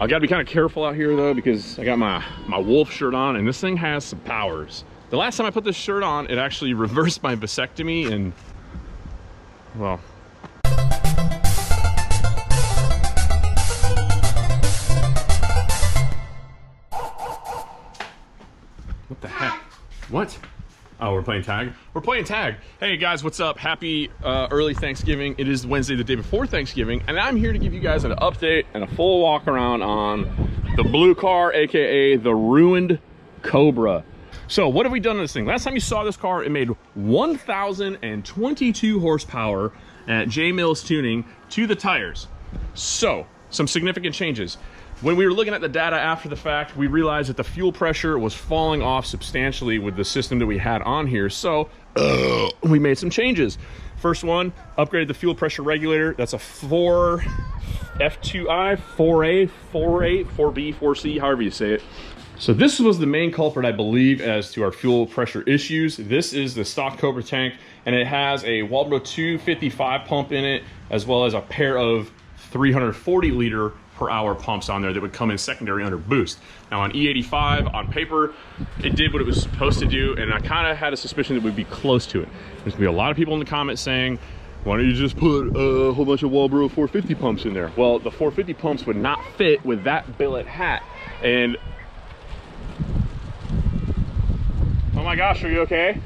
I gotta be kind of careful out here though, because I got my wolf shirt on, and this thing has some powers. The last time I put this shirt on, it actually reversed my vasectomy, and well. What the heck? What? Oh, we're playing tag? We're playing tag. Hey guys, what's up? Happy early Thanksgiving. It is Wednesday, the day before Thanksgiving, and I'm here to give you guys an update and a full walk around on the blue car, AKA the ruined Cobra. So what have we done to this thing? Last time you saw this car, it made 1,022 horsepower at J Mills Tuning to the tires. So, some significant changes. When we were looking at the data after the fact, we realized that the fuel pressure was falling off substantially with the system that we had on here. So we made some changes. First one, upgraded the fuel pressure regulator. That's a 4 F2I, 4A, 4A, 4B, 4C, however you say it. So this was the main culprit, I believe, as to our fuel pressure issues. This is the stock Cobra tank, and it has a Walbro 255 pump in it, as well as a pair of 340 liter per hour pumps on there that would come in secondary under boost. Now on E85, on paper, it did what it was supposed to do, and I kind of had a suspicion that we'd be close to it. There's gonna be a lot of people in the comments saying, why don't you just put a whole bunch of Walbro 450 pumps in there? Well, the 450 pumps would not fit with that billet hat. And oh my gosh, are you okay?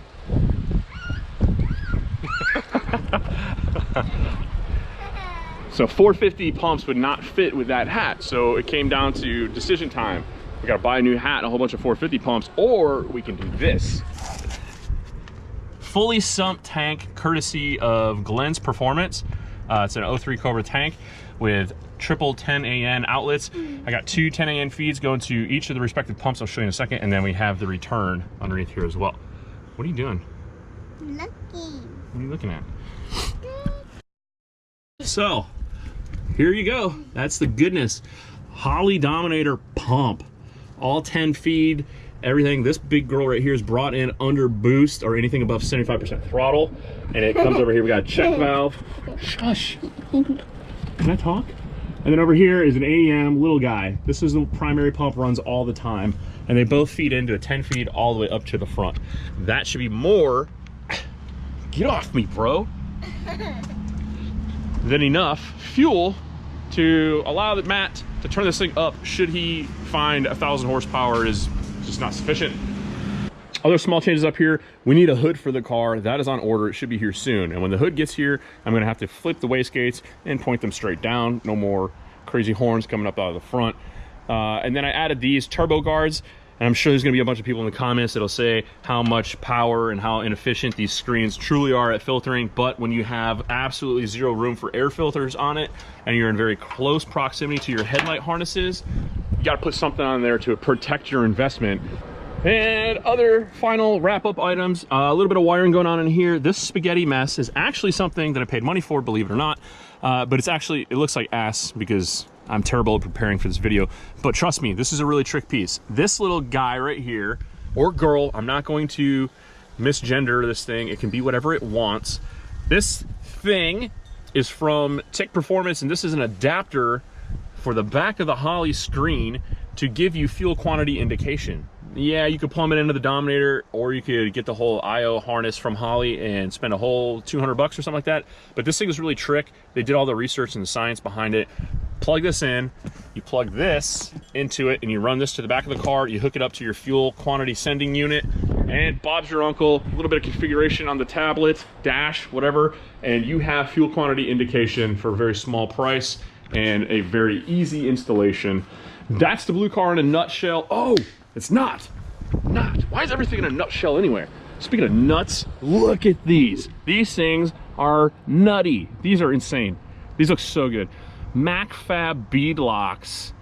So 450 pumps would not fit with that hat. So it came down to decision time. We gotta buy a new hat and a whole bunch of 450 pumps, or we can do this. Fully sumped tank, courtesy of Glenn's Performance. It's an 03 Cobra tank with triple 10AN outlets. I got two 10AN feeds going to each of the respective pumps. I'll show you in a second. And then we have the return underneath here as well. What are you doing? Looking. What are you looking at? So, here you go. That's the goodness. Holley Dominator pump. All 10 feed, everything. This big girl right here is brought in under boost or anything above 75% throttle. And it comes over here. We got a check valve. Shush. Can I talk? And then over here is an AEM little guy. This is the primary pump, runs all the time. And they both feed into a 10 feed all the way up to the front. That should be more, get off me, bro, than enough fuel to allow Matt to turn this thing up should he find 1,000 horsepower is just not sufficient. Other small changes up here. We need a hood for the car. That is on order. It should be here soon. And when the hood gets here, I'm gonna have to flip the wastegates and point them straight down. No more crazy horns coming up out of the front. And then I added these turbo guards. And I'm sure there's gonna be a bunch of people in the comments that'll say how much power and how inefficient these screens truly are at filtering. But when you have absolutely zero room for air filters on it, and you're in very close proximity to your headlight harnesses, you gotta put something on there to protect your investment. And other final wrap-up items, a little bit of wiring going on in here. This spaghetti mess is actually something that I paid money for, believe it or not. But it's actually, it looks like ass because I'm terrible at preparing for this video. But trust me, this is a really trick piece. This little guy right here, or girl, I'm not going to misgender this thing. It can be whatever it wants. This thing is from Tech Performance, and this is an adapter for the back of the Holley screen to give you fuel quantity indication. Yeah, you could plumb it into the Dominator, or you could get the whole IO harness from Holley and spend a whole 200 bucks or something like that. But this thing is really trick. They did all the research and the science behind it. Plug this in, you plug this into it, and you run this to the back of the car. You hook it up to your fuel quantity sending unit, and Bob's your uncle. A little bit of configuration on the tablet, dash, whatever, and you have fuel quantity indication for a very small price and a very easy installation. That's the blue car in a nutshell. Oh, it's not. Why is everything in a nutshell anyway? Speaking of nuts, look at these. These things are nutty. These are insane. These look so good. MacFab beadlocks,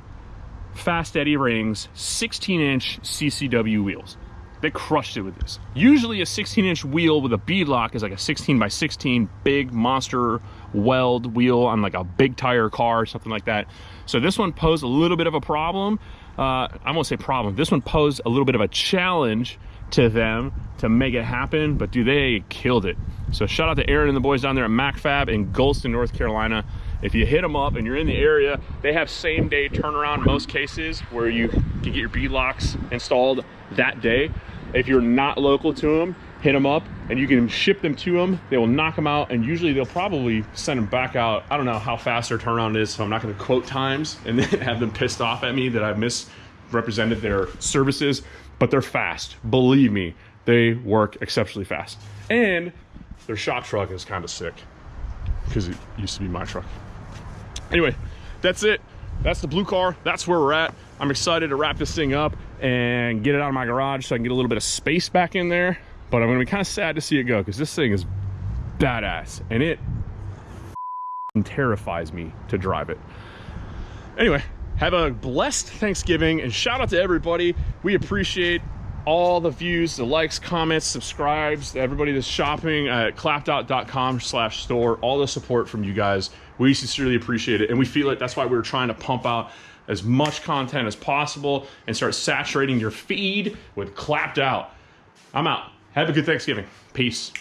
fast eddy rings, 16-inch CCW wheels. They crushed it with this. Usually a 16-inch wheel with a beadlock is like a 16 by 16 big monster weld wheel on like a big tire car or something like that. So this one posed a little bit of a problem. I won't say problem. This one posed a little bit of a challenge to them to make it happen, but dude, they killed it. So shout out to Aaron and the boys down there at MacFab in Goldston, North Carolina. If you hit them up and you're in the area, they have same day turnaround in most cases where you can get your beadlocks installed that day. If you're not local to them, hit them up and you can ship them to them. They will knock them out, and usually they'll probably send them back out. I don't know how fast their turnaround is, so I'm not going to quote times and then have them pissed off at me that I misrepresented their services, but they're fast. Believe me, they work exceptionally fast. And their shop truck is kind of sick because it used to be my truck. Anyway, that's it. That's the blue car. That's where we're at. I'm excited to wrap this thing up and get it out of my garage so I can get a little bit of space back in there. But I'm gonna be kind of sad to see it go because this thing is badass and it terrifies me to drive it. Anyway, have a blessed Thanksgiving and shout out to everybody. We appreciate all the views, the likes, comments, subscribes, everybody that's shopping at clapped.com/store, all the support from you guys. We sincerely appreciate it, and we feel it. That's why we're trying to pump out as much content as possible and start saturating your feed with Clapped Out. I'm out. Have a good Thanksgiving. Peace.